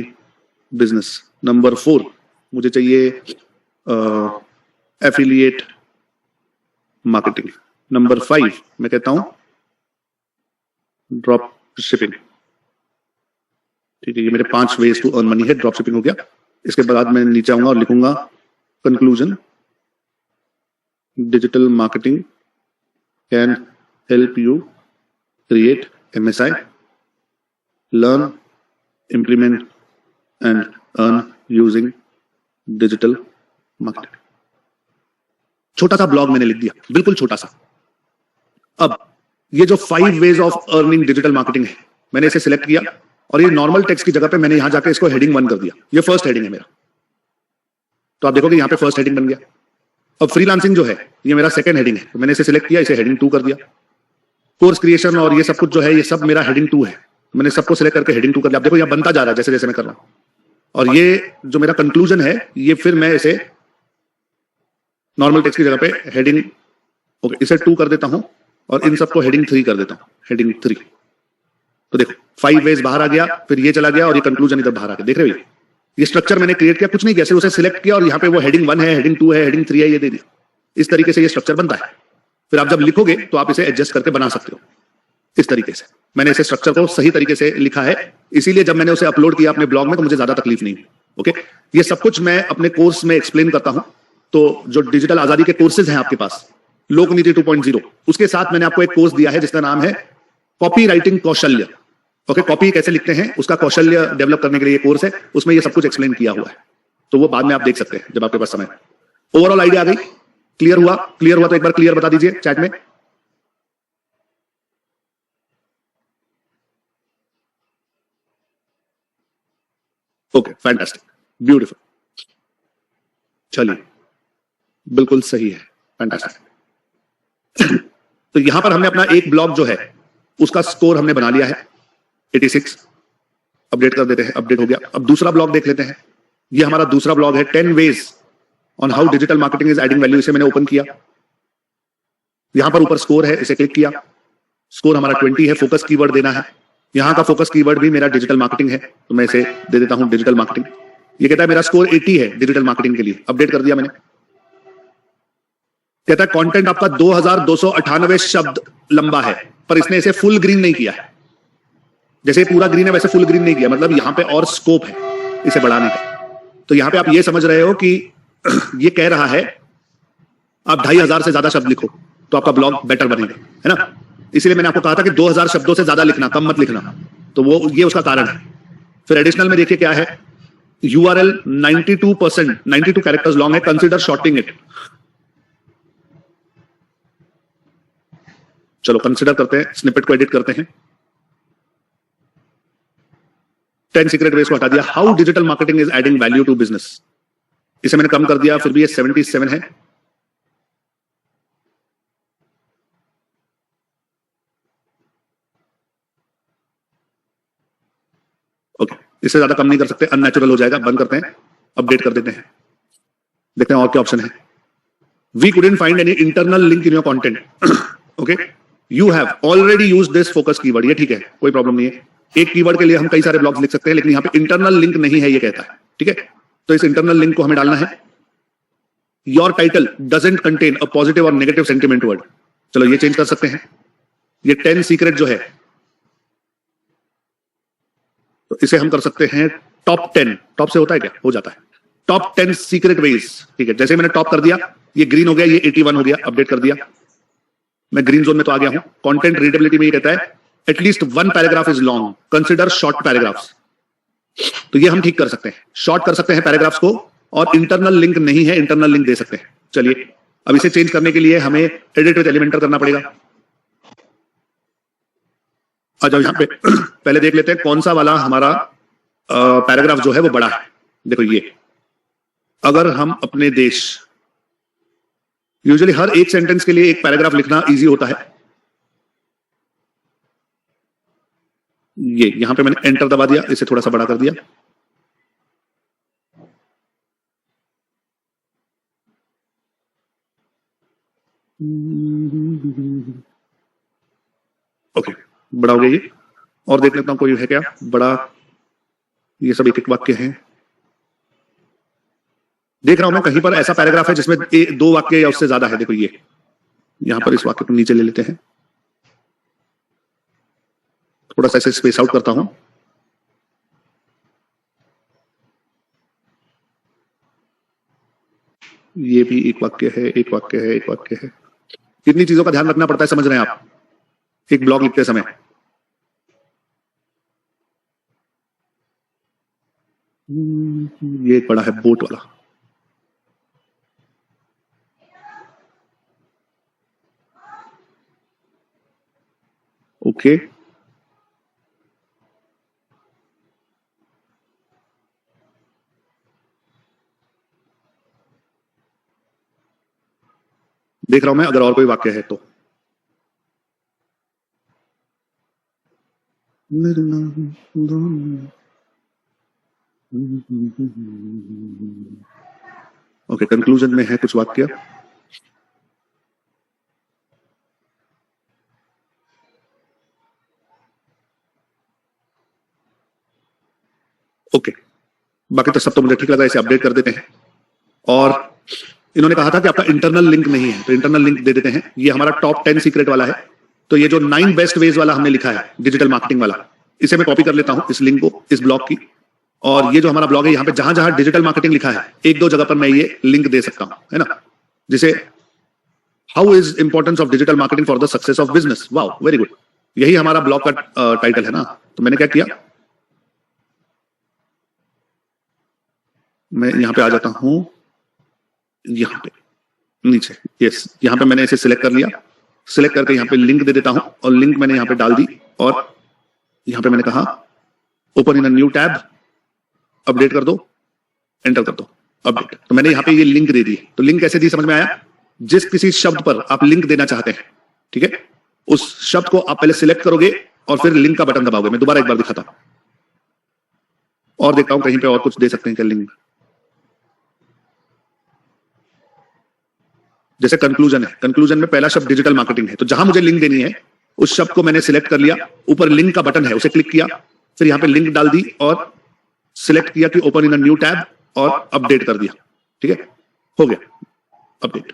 business. Number 4 मुझे चाहिए एफिलिएट मार्केटिंग. नंबर 5 मैं कहता हूं drop shipping, ठीक है। ये मेरे 5 वेज टू अर्न मनी है। ड्रॉप शिपिंग हो गया। इसके बाद मैं नीचे आऊंगा और लिखूंगा conclusion, digital marketing can help you create MSI, learn, implement and earn using digital marketing. छोटा सा ब्लॉग मैंने लिख दिया, बिल्कुल छोटा सा। अब ये जो 5 ways of earning digital marketing है, मैंने इसे सिलेक्ट किया और ये नॉर्मल टेक्स्ट की जगह पे मैंने यहां जाकर इसको हेडिंग 1 कर दिया। ये फर्स्ट हेडिंग है मेरा, तो आप देखोगे यहां पे फर्स्ट हेडिंग बन गया। अब फ्रीलांसिंग जो है ये मेरा सेकंड हेडिंग है, तो मैंने इसे सिलेक्ट किया, इसे हेडिंग 2 कर दिया। कोर्स क्रिएशन और ये सब कुछ जो है ये सब मेरा हेडिंग 2 है, मैंने सबको सिलेक्ट करके हेडिंग 2 कर दिया। आप देखो यहां बनता जा रहा है जैसे जैसे मैं कर रहा हूं। और ये जो मेरा कंक्लूजन है ये फिर मैं इसे नॉर्मल टेक्स्ट की जगह पे हेडिंग, ओके, इसे 2 कर देता हूं और इन सबको हेडिंग 3 कर देता हूं, हेडिंग 3। तो देखो 5 वेज बाहर आ गया, फिर ये चला गया और ये कंक्लूजन इधर बाहर आ गया। देख रहे हो ये स्ट्रक्चर मैंने क्रिएट किया, कुछ नहीं किया, सिर्फ उसे सिलेक्ट किया और यहाँ पे वो हेडिंग 1 है, हेडिंग 2 है, हेडिंग 3 है, ये दे दिया। इस तरीके से ये स्ट्रक्चर बनता है। फिर आप जब लिखोगे तो आप इसे एडजस्ट करके बना सकते हो इस तरीके से। मैंने इसे स्ट्रक्चर को सही तरीके से लिखा है, इसीलिए जब मैंने उसे अपलोड किया अपने ब्लॉग में तो मुझे ज्यादा तकलीफ नहीं हुई। ओके, ये सब कुछ मैं अपने कोर्स में एक्सप्लेन करता हूं। तो जो डिजिटल आजादी के कोर्सेज हैं आपके पास, लोक नीति 2.0, उसके साथ मैंने आपको एक कोर्स दिया है जिसका नाम है कॉपी राइटिंग कौशल्य। ओके, कॉपी कैसे लिखते हैं उसका कौशल्य डेवलप करने के लिए ये कोर्स है, उसमें ये सब कुछ एक्सप्लेन किया हुआ है। तो वो बाद में आप देख सकते हैं जब आपके पास समय। ओवरऑल आइडिया आ गई? क्लियर हुआ? क्लियर हुआ तो एक बार क्लियर बता दीजिए चैट में। ओके, फैंटास्टिक, ब्यूटीफुल, चलिए, बिल्कुल सही है, फैंटास्टिक। तो यहां पर हमने अपना एक ब्लॉग जो है उसका स्कोर हमने बना लिया है 86। अपडेट कर देते हैं, अपडेट हो गया। अब दूसरा ब्लॉग देख लेते हैं। ये हमारा दूसरा ब्लॉग है 10 ways on how digital marketing is adding value। इसे मैंने ओपन किया, यहां पर ऊपर स्कोर है, इसे क्लिक किया। स्कोर हमारा 20 है, फोकस कीवर्ड देना है। यहां का फोकस कीवर्ड भी मेरा डिजिटल मार्केटिंग है, तो मैं इसे दे देता हूं डिजिटल मार्केटिंग। ये कहता है मेरा स्कोर 80 है डिजिटल मार्केटिंग के लिए, अपडेट कर दिया मैंने। कहता है कंटेंट आपका 2298 शब्द लंबा है, पर इसने इसे फुल ग्रीन नहीं किया है। जैसे पूरा ग्रीन है वैसे फुल ग्रीन नहीं किया, मतलब यहां पे और स्कोप है इसे बढ़ाने का। तो यहां पे आप ये समझ रहे हो कि ये कह रहा है आप 2500 से ज्यादा शब्द लिखो तो आपका ब्लॉग बेटर बनेगा, है ना। इसलिए मैंने आपको कहा था कि 2000 शब्दों से ज्यादा लिखना, कम मत लिखना। तो वो ये उसका कारण है। फिर एडिशनल में देखिए क्या है, URL 92 कैरेक्टर्स लॉन्ग है, कंसिडर शॉर्टिंग इट। चलो कंसिडर करते हैं, स्निपेट को एडिट करते हैं। 10 सीक्रेट वेज को हटा दिया। How digital marketing is adding value to business, इसे मैंने कम कर दिया, फिर भी ये 77 है। ओके, इससे ज्यादा कम नहीं कर सकते, अननेचुरल हो जाएगा, बंद करते हैं, अपडेट कर देते हैं। देखते हैं और क्या ऑप्शन है। We couldn't find any internal link in your content. Okay, you have already used this focus keyword, ये ठीक है, कोई प्रॉब्लम नहीं है। एक कीवर्ड के लिए हम कई सारे ब्लॉग्स लिख सकते हैं, लेकिन यहां पे इंटरनल लिंक नहीं है ये कहता है, ठीक है। तो इस इंटरनल लिंक को हमें डालना है। Your title doesn't contain a positive और नेगेटिव सेंटिमेंट वर्ड, चलो ये चेंज कर सकते हैं। ये 10 सीक्रेट जो है, तो इसे हम कर सकते हैं टॉप 10। टॉप से होता है क्या, हो जाता है, टॉप 10 सीक्रेट वेज, ठीक है। जैसे मैंने टॉप कर दिया, ये ग्रीन हो गया, ये 81 हो गया, अपडेट कर दिया। मैं ग्रीन जोन में तो आ गया हूं। कंटेंट रीडेबिलिटी में ये कहता है at least 1 paragraph is long, consider short paragraphs. तो ये हम ठीक कर सकते हैं, शॉर्ट कर सकते हैं पैराग्राफ्स को, और इंटरनल लिंक नहीं है, इंटरनल लिंक दे सकते हैं। चलिए अब इसे चेंज करने के लिए हमें एडिट विद एलिमेंटर करना पड़ेगा। अच्छा, यहां पे पहले देख लेते हैं कौन सा वाला हमारा पैराग्राफ जो है वो बड़ा है। देखो ये, अगर हम अपने देश, यूजुअली हर एक सेंटेंस के लिए एक पैराग्राफ लिखना इजी होता है। ये यहां पे मैंने एंटर दबा दिया, इसे थोड़ा सा बड़ा कर दिया। ओके, बड़ा हो गया ये। और देख लेता हूं कोई है क्या बड़ा। ये सब एक एक वाक्य है। देख रहा हूं मैं कहीं पर ऐसा पैराग्राफ है जिसमें 2 वाक्य या उससे ज्यादा है। देखो ये, यहां पर इस वाक्य को नीचे ले लेते हैं, थोड़ा सा ऐसे स्पेस आउट करता हूं। ये भी एक वाक्य है, एक वाक्य है, एक वाक्य है। कितनी चीजों का ध्यान रखना पड़ता है, समझ रहे हैं आप, एक ब्लॉग लिखते समय। ये एक बड़ा है, बोट वाला। ओके, देख रहा हूं मैं, अगर और कोई वाक्य है तो। ओके, कंक्लूजन में है कुछ वाक्य। ओके, बाकी तो सब तो मुझे ठीक लगा, इसे अपडेट कर देते हैं। और इन्होंने कहा था कि आपका इंटरनल लिंक नहीं है, तो इंटरनल लिंक दे देते हैं। ये हमारा टॉप 10 सीक्रेट वाला है। तो ये जो 9 बेस्ट वेज वाला हमने लिखा है डिजिटल मार्केटिंग वाला, इसे मैं कॉपी कर लेता हूं, इस लिंक को, इस ब्लॉग की। और ये जो हमारा ब्लॉग है, यहाँ पे जहां जहां डिजिटल मार्केटिंग लिखा है, 1-2 जगह पर मैं ये लिंक दे सकता हूं, है ना। जिसे how is importance of digital marketing for the success of business. Wow, very good, यही हमारा ब्लॉग का टाइटल है ना। तो मैंने क्या किया, मैं यहां पे आ जाता हूं, यहां पे नीचे, यस, यहां पे मैंने इसे सिलेक्ट कर लिया। सिलेक्ट करके यहां पे लिंक दे देता हूं, और लिंक मैंने यहां पे डाल दी। और यहां पे मैंने कहा open in a new tab, update कर दो, एंटर कर दो, अपडेट। तो मैंने यहां पे ये लिंक दे दी। तो लिंक कैसे दी, समझ में आया। जिस किसी शब्द पर आप लिंक देना चाहते हैं, ठीक है, उस शब्द को आप पहले सिलेक्ट करोगे और फिर लिंक का बटन दबाओगे। मैं दोबारा एक बार दिखाता हूं और देखता हूं कहीं पे और कुछ दे सकते हैं क्या लिंक। जैसे कंक्लूजन है, कंक्लूजन में पहला शब्द डिजिटल मार्केटिंग है, तो जहां मुझे लिंक देनी है उस शब्द को मैंने सिलेक्ट कर लिया, ऊपर लिंक का बटन है उसे क्लिक किया, फिर यहां पे लिंक डाल दी और सिलेक्ट किया कि open in a new tab और अपडेट कर दिया। ठीक है, हो गया अपडेट।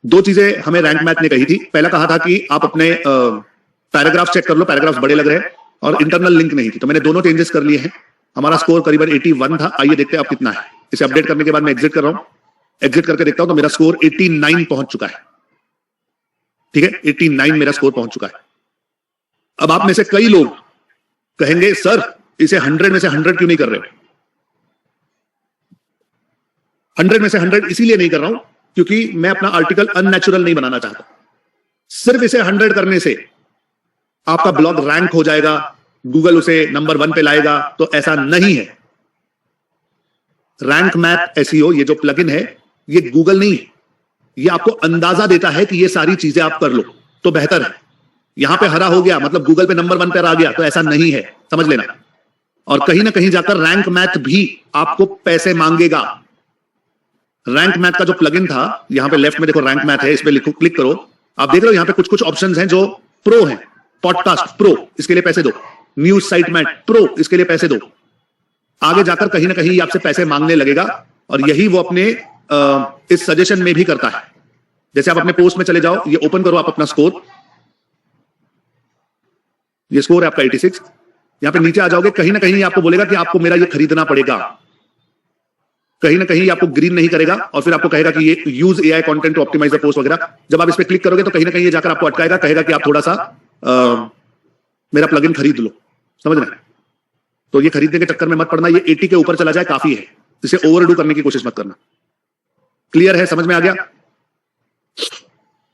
दो चीजें हमें रैंक मैथ ने कही थी। पहला कहा था कि आप अपने पैराग्राफ चेक कर लो, पैराग्राफ बड़े लग रहे हैं, और इंटरनल लिंक नहीं थी, तो मैंने दोनों चेंजेस कर लिए हैं। हमारा स्कोर करीबन 81 था। आइए देखते हैं अब कितना है। इसे अपडेट करने के बाद मैं एग्जिट कर रहा हूं, एग्जिट करके देखता हूं तो मेरा स्कोर 89 पहुंच चुका है। ठीक है, 89 मेरा स्कोर पहुंच चुका है। अब आप में से कई लोग कहेंगे सर इसे 100 में से 100 क्यों नहीं कर रहे हो? 100 में से 100 इसीलिए नहीं कर रहा हूं क्योंकि मैं अपना आर्टिकल अननेचुरल नहीं बनाना चाहता। सिर्फ इसे 100 करने से आपका ब्लॉग रैंक हो जाएगा, गूगल उसे नंबर 1 पे लाएगा, तो ऐसा नहीं है। रैंक मैथ एसईओ ये जो प्लगइन है ये गूगल नहीं है, ये आपको अंदाजा देता है कि ये सारी चीजें आप कर लो तो बेहतर है। यहां पे हरा हो गया मतलब गूगल पे नंबर 1 पे आ गया, तो ऐसा नहीं है, समझ लेना। और कहीं ना कहीं जाकर रैंक मैथ भी आपको पैसे मांगेगा। रैंक मैथ का जो प्लगइन था, यहां पे लेफ्ट में देखो रैंक मैथ है, इस पे लिखो, क्लिक करो, आप देख रहे हो यहां पे कुछ कुछ ऑप्शंस हैं जो प्रो हैं। पॉडकास्ट प्रो, इसके लिए पैसे दो। न्यूज साइट मैट प्रो, इसके लिए पैसे दो। आगे जाकर कहीं ना कहीं आपसे पैसे मांगने लगेगा, और यही वो अपने इस सजेशन में भी करता है। जैसे आप अपने पोस्ट में चले जाओ, ये ओपन करो आप अपना स्कोर, ये स्कोर है आपका 86। यहां पे नीचे आ जाओगे, कहीं ना कहीं आपको बोलेगा कि आपको मेरा ये खरीदना पड़ेगा, कहीं ना कहीं आपको ग्रीन नहीं करेगा, और फिर आपको कहेगा कि ये use AI content to optimise the post वगैरह। जब आप इस पे क्लिक करोगे तो कहीं ना कहीं ये जाकर आपको अटकाएगा, कहेगा कि आप थोड़ा सा मेरा प्लगइन खरीद लो, समझ रहे हैं? तो ये खरीदने के चक्कर में मत पड़ना, ये 80 के ऊपर चला जाए काफी है, इसे ओवरडू करने की कोशिश मत करना। क्लियर है? समझ में आ गया?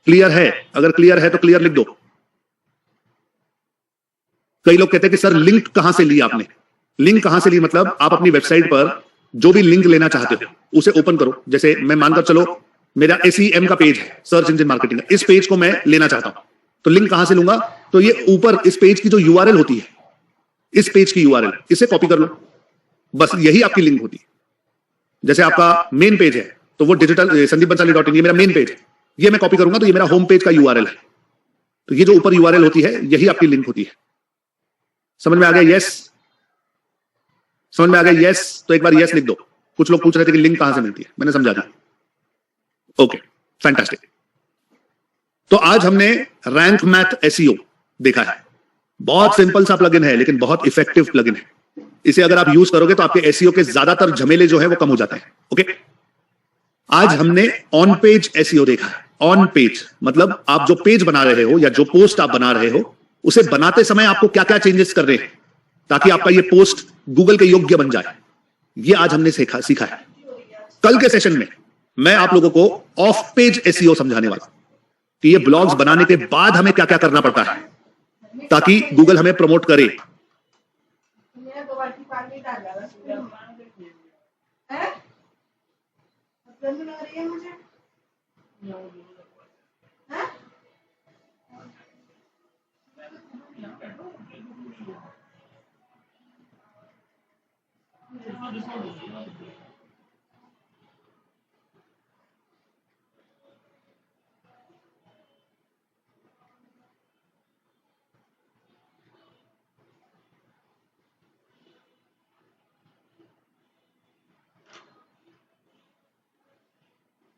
क्लियर है? अगर क्लियर है तो क्लियर लिख दो। कई लोग कहते हैं कि सर लिंक कहां से ली आपने? लिंक कहां से ली मतलब आप अपनी वेबसाइट पर जो भी लिंक लेना चाहते हो उसे ओपन करो। जैसे मैं मानकर चलो मेरा SEM का पेज है, सर्च इंजन मार्केटिंग का, इस पेज को मैं लेना चाहता हूं, तो लिंक कहां से लूंगा? तो ये ऊपर इस पेज की जो URL होती है, इस पेज की URL, इसे कॉपी कर लो, बस यही आपकी लिंक होती है। जैसे आपका मेन पेज है तो वो डिजिटल sandeepbansali.in, ये मेरा मेन पेज है, ये मैं कॉपी करूंगा तो ये मेरा होम पेज का URL है। तो ये जो ऊपर URL होती है यही आपकी लिंक होती है। समझ में आ गया? यस, समझ में आ गया? यस, तो एक बार यस लिख दो। कुछ लोग पूछ रहे थे कि लिंक कहां से मिलती है, मैंने समझा दिया। Okay, fantastic. तो आज हमने रैंक मैथ एसईओ देखा है। बहुत सिंपल सा प्लगइन है लेकिन बहुत इफेक्टिव प्लगइन है। इसे अगर आप यूज करोगे तो आपके एसईओ के ज्यादातर झमेले जो है वो कम हो जाते हैं। ओके, आज हमने ऑन पेज एसईओ देखा है। ऑन पेज मतलब आप जो पेज बना रहे हो या जो पोस्ट आप बना रहे हो, उसे बनाते समय आपको क्या क्या चेंजेस कर रहे हैं ताकि आपका ये पोस्ट गूगल के योग्य बन जाए, ये आज हमने सीखा है। कल के सेशन में मैं आप लोगों को ऑफ पेज एसईओ समझाने वाला कि ये ब्लॉग्स बनाने के बाद हमें क्या क्या करना पड़ता है ताकि गूगल हमें प्रमोट करे।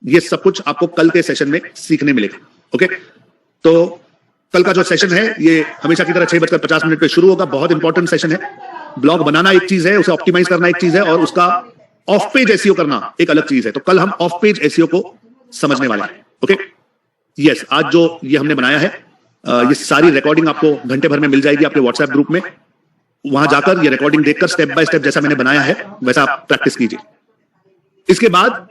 ये सब कुछ आपको कल के सेशन में सीखने मिलेगा। ओके, तो कल का जो सेशन है ये हमेशा की तरह 6:50 पे शुरू होगा। बहुत इंपॉर्टेंट सेशन है। ब्लॉग बनाना एक चीज है, उसे ऑप्टिमाइज करना एक चीज है, और उसका ऑफ पेज एसईओ करना एक अलग चीज है। तो कल हम ऑफ पेज एसईओ को समझने वाले हैं। ओके, यस, आज जो ये हमने बनाया है, ये सारी रिकॉर्डिंग आपको घंटे भर में मिल जाएगी आपके व्हाट्सएप ग्रुप में। वहां जाकर ये रिकॉर्डिंग देखकर स्टेप बाय स्टेप जैसा मैंने बनाया है वैसा आप प्रैक्टिस कीजिए। इसके बाद